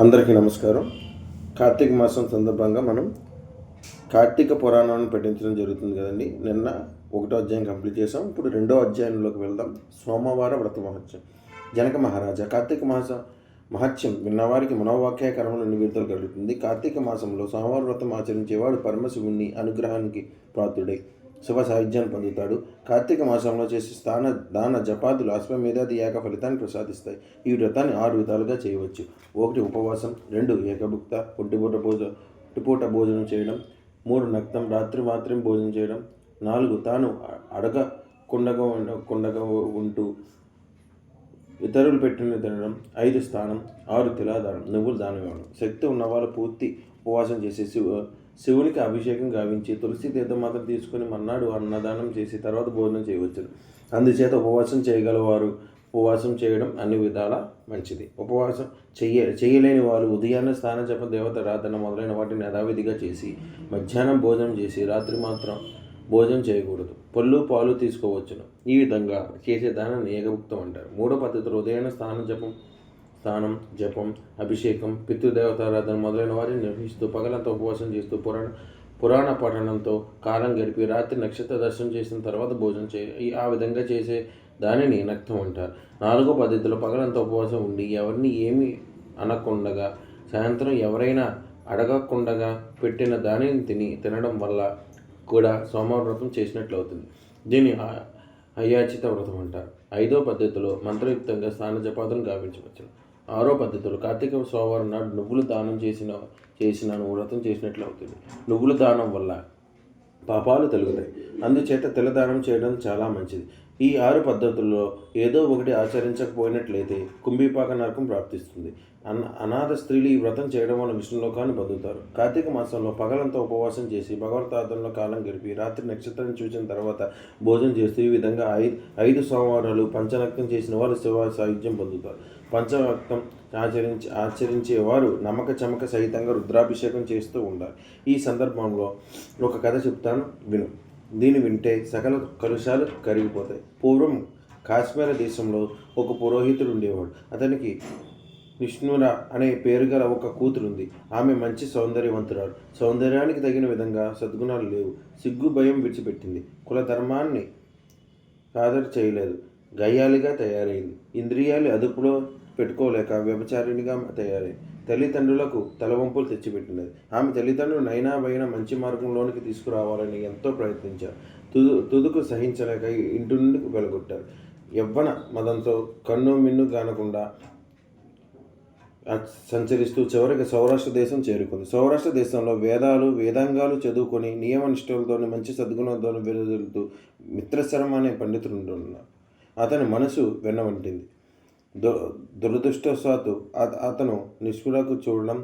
అందరికీ నమస్కారం. కార్తీక మాసం సందర్భంగా మనం కార్తీక పురాణాన్ని పఠించడం జరుగుతుంది కదండి. నిన్న 1వ అధ్యాయం కంప్లీట్ చేసాం. ఇప్పుడు 2వ అధ్యాయంలోకి వెళ్దాం. సోమవార వ్రత మహత్యం. జనక మహారాజా, కార్తీక మాస మహత్యం విన్నవారికి మనోవాక్య కర్మలు నివేదితలు కలుగుతుంది. కార్తీక మాసంలో సోమవార వ్రతం ఆచరించేవాడు పరమశివుని అనుగ్రహానికి పాత్రుడై శుభ సాహిత్యాన్ని పొందుతాడు. కార్తీక మాసంలో చేసే దాన జపాదులు అశ్వమేధాది ఏక ఫలితాన్ని ప్రసాదిస్తాయి. ఈ వ్రతాన్ని 6 విధాలుగా చేయవచ్చు. 1 ఉపవాసం, 2 ఏకభుక్త ఒంటిపూట భోజనం చేయడం, 3 నక్తం రాత్రి మాత్రం భోజనం చేయడం, 4 తాను అడగకుండగా ఉంటూ ఇతరులు పెట్టిన తినడం, 5 స్నానం, 6 తిలాదానం, నువ్వులు దానం ఇవ్వడం. శక్తి ఉన్నవాళ్ళు పూర్తి ఉపవాసం చేసి శివునికి అభిషేకం గావించి తులసి తీర్థం మాత్రం తీసుకుని మన్నాడు అన్నదానం చేసి తర్వాత భోజనం చేయవచ్చు. అందుచేత ఉపవాసం చేయగలవారు ఉపవాసం చేయడం అన్ని విధాలా మంచిది. ఉపవాసం చేయలేని వారు ఉదయాన్నే స్నాన జప దేవత రాధన మొదలైన వాటిని యథావిధిగా చేసి మధ్యాహ్నం భోజనం చేసి రాత్రి మాత్రం భోజనం చేయకూడదు. పళ్ళు పాలు తీసుకోవచ్చును. ఈ విధంగా చేసే దానాన్ని ఏకభుక్తం అంటారు. 3వ పద్ధతిలో ఉదయాన్నే స్నానం, జపం, అభిషేకం, పితృదేవతారాధన మొదలైన వారిని నిర్వహిస్తూ పగలంతా ఉపవాసం చేస్తూ పురాణ పఠనంతో కాలం గడిపి రాత్రి నక్షత్ర దర్శనం చేసిన తర్వాత భోజనం ఆ విధంగా చేసే దానిని నక్తం అంటారు. 4వ పద్ధతిలో పగలంతా ఉపవాసం ఉండి ఎవరిని ఏమీ అనకుండగా సాయంత్రం ఎవరైనా అడగకుండగా పెట్టిన దానిని తినడం వల్ల కూడా సోమవార వ్రతం చేసినట్లు అవుతుంది. దీన్ని అయాచిత వ్రతం అంటారు. 5వ పద్ధతిలో మంత్రయుక్తంగా స్నాన జపాదులను గావించవచ్చు. 6వ పద్ధతిలో కార్తీక సోమవారం నాడు నువ్వులు దానం చేసిన వ్రతం చేసినట్లు అవుతుంది. నువ్వుల దానం వల్ల పాపాలు తొలగుతాయి. అందుచేత తిలదానం చేయడం చాలా మంచిది. ఈ 6 పద్ధతుల్లో ఏదో ఒకటి ఆచరించకపోయినట్లయితే కుంభీపాక నరకం ప్రాప్తిస్తుంది. అనాథ స్త్రీలు ఈ వ్రతం చేయడం వల్ల విష్ణులోకాన్ని పొందుతారు. కార్తీక మాసంలో పగలంతా ఉపవాసం చేసి భగవతార్థంలో కాలం గడిపి రాత్రి నక్షత్రాన్ని చూసిన తర్వాత భోజనం చేస్తూ ఈ విధంగా 5 సోమవారాలు పంచనక్తం చేసిన వారు శివ సాయుధ్యం పొందుతారు. పంచనక్తం ఆచరించేవారు నమ్మక చమక సహితంగా రుద్రాభిషేకం చేస్తూ ఉండాలి. ఈ సందర్భంలో ఒక కథ చెప్తాను, విను. దీన్ని వింటే సకల కలుషాలు కరిగిపోతాయి. పూర్వం కాశ్మీర దేశంలో ఒక పురోహితుడు ఉండేవాడు. అతనికి విష్ణుర అనే పేరు గల ఒక కూతురుంది. ఆమె మంచి సౌందర్యవంతురాలు. సౌందర్యానికి తగిన విధంగా సద్గుణాలు లేవు. సిగ్గు భయం విడిచిపెట్టింది. కుల ధర్మాన్ని కాదరు చేయలేదు. గయ్యాలిగా తయారైంది. ఇంద్రియాలు అదుపులో పెట్టుకోలేక వ్యభిచారిణిగా తయారైంది. తల్లిదండ్రులకు తలవంపులు తెచ్చిపెట్టినది. ఆమె తల్లిదండ్రులు నైనా మంచి మార్గంలోనికి తీసుకురావాలని ఎంతో ప్రయత్నించారు. తుదుకు సహించలేక ఇంటి నుండి వెలగొట్టారు. యవ్వన మదంతో కన్ను మిన్ను కానకుండా సంచరిస్తూ చివరికి సౌరాష్ట్ర దేశం చేరుకుంది. సౌరాష్ట్ర దేశంలో వేదాంగాలు చదువుకొని నియమనిష్టలతో మంచి సద్గుణంతో వెలుదులుతూ మిత్రశర్మ అనే పండితుడు ఉన్నారు. అతని మనసు వెన్నవంటింది. దురదృష్టవశాత్తు అతను నిష్ఠురకు చూడడం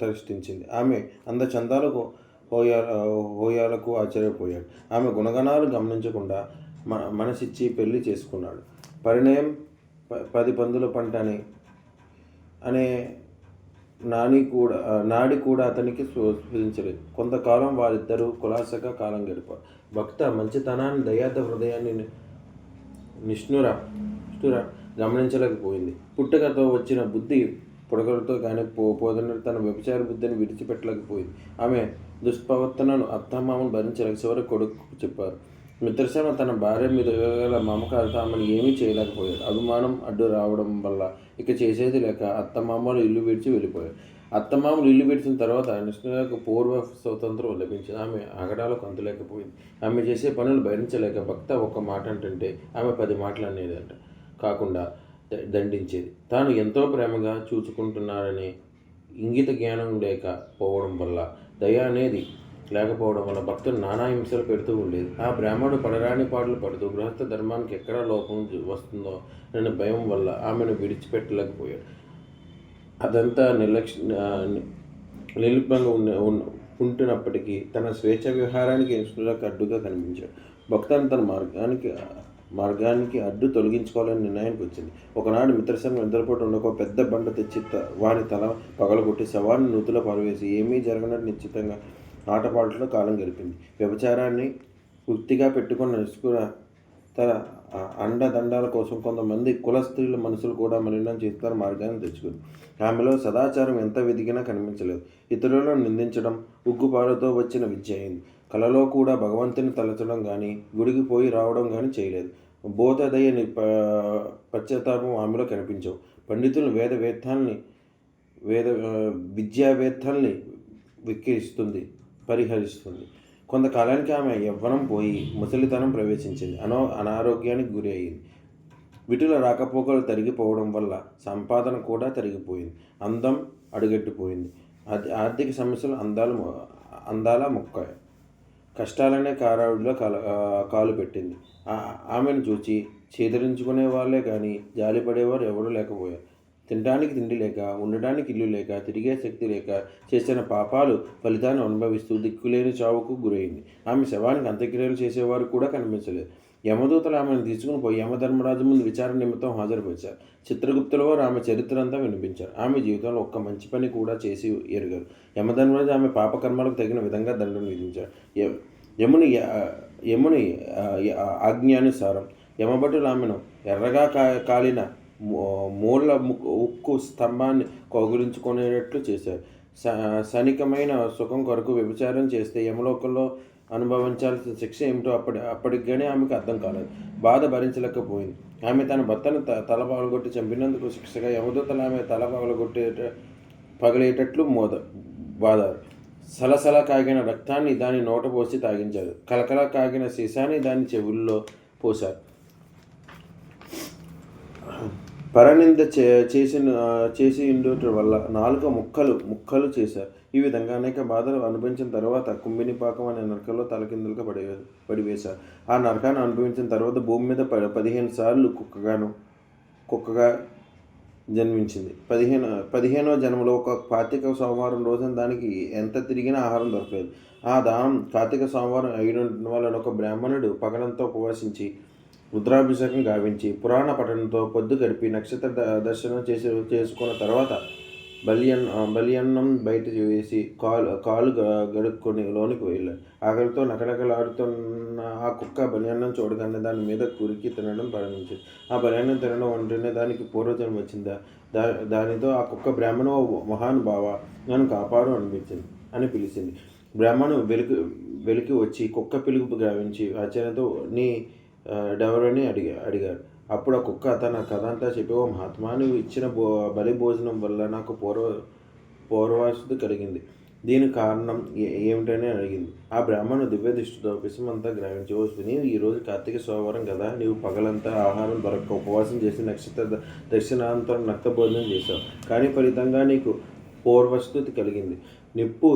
తరిష్టించింది. ఆమె అందచందాలకు హోయాలకు ఆశ్చర్యపోయాడు. ఆమె గుణగణాలు గమనించకుండా మనసిచ్చి పెళ్లి చేసుకున్నాడు. పరిణయం 10 పందుల పంట అనే నాడి కూడా అతనికి స్ఫురించలేదు. కొంతకాలం వారిద్దరూ కులాసగా కాలం గడిపారు. భక్త మంచితనాన్ని దయార్థ హృదయాన్ని నిష్ఠుర గమనించలేకపోయింది. పుట్టుకతో వచ్చిన బుద్ధి పొడగలతో కానీ పోదన తన వ్యభిచార బుద్ధిని విడిచిపెట్టలేకపోయింది. ఆమె దుష్ప్రవర్తనను అత్తమామను భరించలేక చివరి కొడుకు చెప్పారు. మిత్రశర్మ తన భార్య మీద గల మమకారత ఆమెను ఏమీ చేయలేకపోయాడు. అభిమానం అడ్డు రావడం వల్ల ఇక చేసేది లేక అత్తమామలు ఇల్లు విడిచి వెళ్ళిపోయారు. అత్తమామలు ఇల్లు విడిచిన తర్వాత నిష్ణులకు పూర్వ స్వతంత్రం లభించింది. ఆమె ఆగడాలకు అంతులేకపోయింది. ఆమె చేసే పనులు భరించలేక భక్త ఒక్క మాట అంటుంటే ఆమె 10 మాటలు అనేదంట కాకుండా దండించేది. తాను ఎంతో ప్రేమగా చూసుకుంటున్నారనే ఇంగిత జ్ఞానం లేకపోవడం వల్ల దయ అనేది లేకపోవడం వల్ల భక్తులు నానా హింసలు పెడుతూ ఉండేది. ఆ బ్రాహ్మణుడు పడరాని పాటలు పడుతూ గృహస్థ ధర్మానికి ఎక్కడ లోపం వస్తుందో అనే భయం వల్ల ఆమెను విడిచిపెట్టలేకపోయాడు. అదంతా నిర్లిప్తంగా ఉంటున్నప్పటికీ తన స్వేచ్ఛ వ్యవహారానికి నిష్ఠులకు అడ్డుగా కనిపించాడు. భక్తులను తన మార్గానికి అడ్డు తొలగించుకోవాలని నిర్ణయానికి వచ్చింది. ఒకనాడు మిత్రశర్మ నిద్రపోటు ఉండక పెద్ద బండ తెచ్చి వారి తల పగలగొట్టి శవాన్ని నూతిలో పారవేసి ఏమీ జరగనట్టు నిశ్చితంగా ఆటపాటలో కాలం గడిపింది. వ్యభిచారాన్ని వృత్తిగా పెట్టుకున్న నిష్ఠుర తన అండదండాల కోసం కొంతమంది కుల స్త్రీల మనసులు కూడా మలినం చేస్తున్న మార్గాన్ని తెచ్చుకుంది. ఆమెలో సదాచారం ఎంత వెతికినా కనిపించలేదు. ఇతరులను నిందించడం ఉగ్గుపాలతో వచ్చిన విద్య అయింది. కలలో కూడా భగవంతుని తలచడం కానీ గుడికి పోయి రావడం కానీ చేయలేదు. బోధదయ పశ్చాత్తాపం ఆమెలో కనిపించవు. పండితులు వేద విద్యావేత్తల్ని విక్కిరిస్తుంది, పరిహరిస్తుంది. కొంతకాలానికి ఆమె యవ్వనం పోయి ముసలితనం ప్రవేశించింది. అనారోగ్యానికి గురి అయింది. విటుల రాకపోకలు తరిగిపోవడం వల్ల సంపాదన కూడా తరిగిపోయింది. అందం అడుగట్టిపోయింది. ఆర్థిక సమస్యలు అందాల మొక్కాయి. కష్టాలనే కారాడులో కాలు పెట్టింది. ఆమెను చూచి చేదరించుకునే వాళ్ళే కానీ జాలిపడేవారు ఎవరూ లేకపోయారు. తినడానికి తిండి లేక, ఉండడానికి ఇల్లు లేక, తిరిగే శక్తి లేక చేసిన పాపాలు ఫలితాన్ని అనుభవిస్తూ దిక్కులేని చావుకు గురైంది. ఆమె శవానికి అంత్యక్రియలు చేసేవారు కూడా కనిపించలేదు. యమదూతలు ఆమెను తీసుకుని పోయి యమధర్మరాజు ముందు విచారణ నిమిత్తం హాజరుపరిచారు. చిత్రగుప్తుల వారు ఆమె చరిత్ర అంతా వినిపించారు. ఆమె జీవితంలో ఒక్క మంచి పని కూడా చేసి ఎరుగారు. యమధర్మరాజు ఆమె పాపకర్మలకు తగిన విధంగా దండను విధించారు. యముని ఆజ్ఞానుసారం యమభటులు ఆమెను ఎర్రగా కాలిన మూల ఉక్కు స్తంభాన్ని కౌగులించుకునేటట్లు చేశారు. సనికమైన సుఖం కొరకు వ్యభిచారం చేస్తే యమలోకంలో అనుభవించాల్సిన శిక్ష ఏమిటో అప్పటికి కానీ ఆమెకు అర్థం కాలేదు. బాధ భరించలేకపోయింది. ఆమె తన భర్తను తల పగలగొట్టి చంపినందుకు శిక్షగా యమదూతలు ఆమె తల పగలేటట్లు బాధారు. సలసల కాగిన రక్తాన్ని దాని నోట పోసి తాగించారు. కలకల కాగిన సీసాన్ని దాని చెవుల్లో పోశారు. పరనింద చేసి ఉండటం వల్ల నాలుక ముక్కలు చేశారు. ఈ విధంగా అనేక బాధలు అనుభవించిన తర్వాత కుంభినిపాకం అనే నరకంలో తలకిందులుగా పడివేశారు. ఆ నరకాన్ని అనుభవించిన తర్వాత భూమి మీద 15 సార్లు కుక్కగా జన్మించింది. 15వ జన్మలో ఒక కార్తీక సోమవారం రోజున దానికి ఎంత తిరిగినా ఆహారం దొరకలేదు. ఆ దానం కార్తీక సోమవారం అయిన వలన ఒక బ్రాహ్మణుడు పగలంతా ఉపవాసించి రుద్రాభిషేకం గావించి పురాణ పఠనంతో పొద్దు గడిపి నక్షత్ర దర్శనం చేసుకున్న తర్వాత బలియన్నం బయట వేసి కాలు గడుక్కొని లోనికి వెళ్ళాడు. ఆకలితో నకనకలాడుతున్న ఆ కుక్క బలియన్నం చూడగానే దాని మీద కురికి తినడం ప్రారంభించింది. ఆ బలియన్నం తినడం అంటేనే దానికి పూర్వజన్మ వచ్చిందా. దానితో ఆ కుక్క బ్రాహ్మణ మహానుభావ నన్ను కాపాడు అని పిలిచింది. బ్రాహ్మణు వెలికి వచ్చి కుక్క పిలుపు గావించి ఆశ్చర్యంతో నీ డెవరని అడిగారు. అప్పుడు ఆ కుక్క తన కథ అంతా చెప్పి, ఓ మహాత్మా, నువ్వు ఇచ్చిన బలి భోజనం వల్ల నాకు పూర్వశుద్ధి కలిగింది. దీనికి కారణం ఏమిటని అడిగింది. ఆ బ్రాహ్మణుడు దివ్య దృష్టితో విషమంతా గ్రహించి, ఓ స్విని, ఈరోజు కార్తీక సోమవారం కదా, నీవు పగలంతా ఆహారం దొరక్క ఉపవాసం చేసి నక్షత్ర దర్శనాంతరం నక్త భోజనం చేశావు. కానీ ఫలితంగా నీకు పూర్వస్థుతి కలిగింది. నిప్పు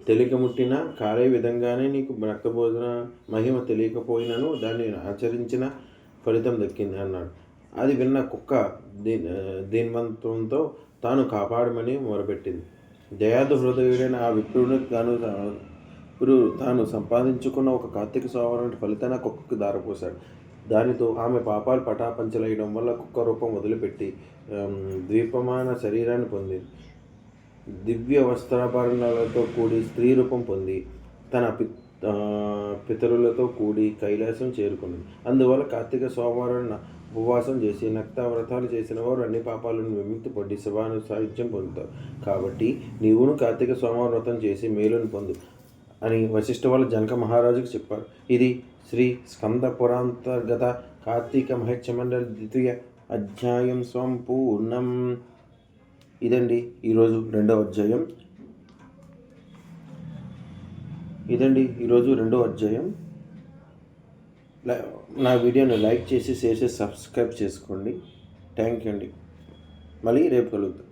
తెలియక ముట్టినా కాలే విధంగానే నీకు రక్త భోజన మహిమ తెలియకపోయినను దాన్ని ఆచరించిన ఫలితం దక్కింది అన్నాడు. అది విన్న కుక్క దీన్వంతంతో తాను కాపాడమని మొరపెట్టింది. దయాదు హృదయుడైన ఆ విప్రుడు తాను సంపాదించుకున్న ఒక కార్తీక సోమవారం ఫలితాన్ని కుక్కకు దారపోశాడు. దానితో ఆమె పాపాలు పటాపంచలయడం వల్ల కుక్క రూపం వదిలిపెట్టి ద్వీపమాన శరీరాన్ని పొందింది. దివ్య వస్త్రాభరణాలతో కూడి స్త్రీ రూపం పొంది తన పితరులతో కూడి కైలాసం చేరుకున్నది. అందువల్ల కార్తీక సోమవారం ఉపవాసం చేసి నక్తవ్రతాలు చేసిన వారు అన్ని పాపాలను విముక్తి పొంది శివాను సాహిత్యం పొందుతారు. కాబట్టి నీవును కార్తీక సోమవారం వ్రతం చేసి మేలును పొందు అని వశిష్ఠ వాళ్ళ జనక మహారాజుకు చెప్పారు. ఇది శ్రీ స్కంద పురాంతర్గత కార్తీక మహత్యమండలి 2వ అధ్యాయం సంపూర్ణం. ఇదండి ఈరోజు 2వ అధ్యాయం. నా వీడియోని లైక్ చేసి షేర్ చేసి సబ్స్క్రైబ్ చేసుకోండి. థ్యాంక్ యూ అండి. మళ్ళీ రేపు కలుద్దాం.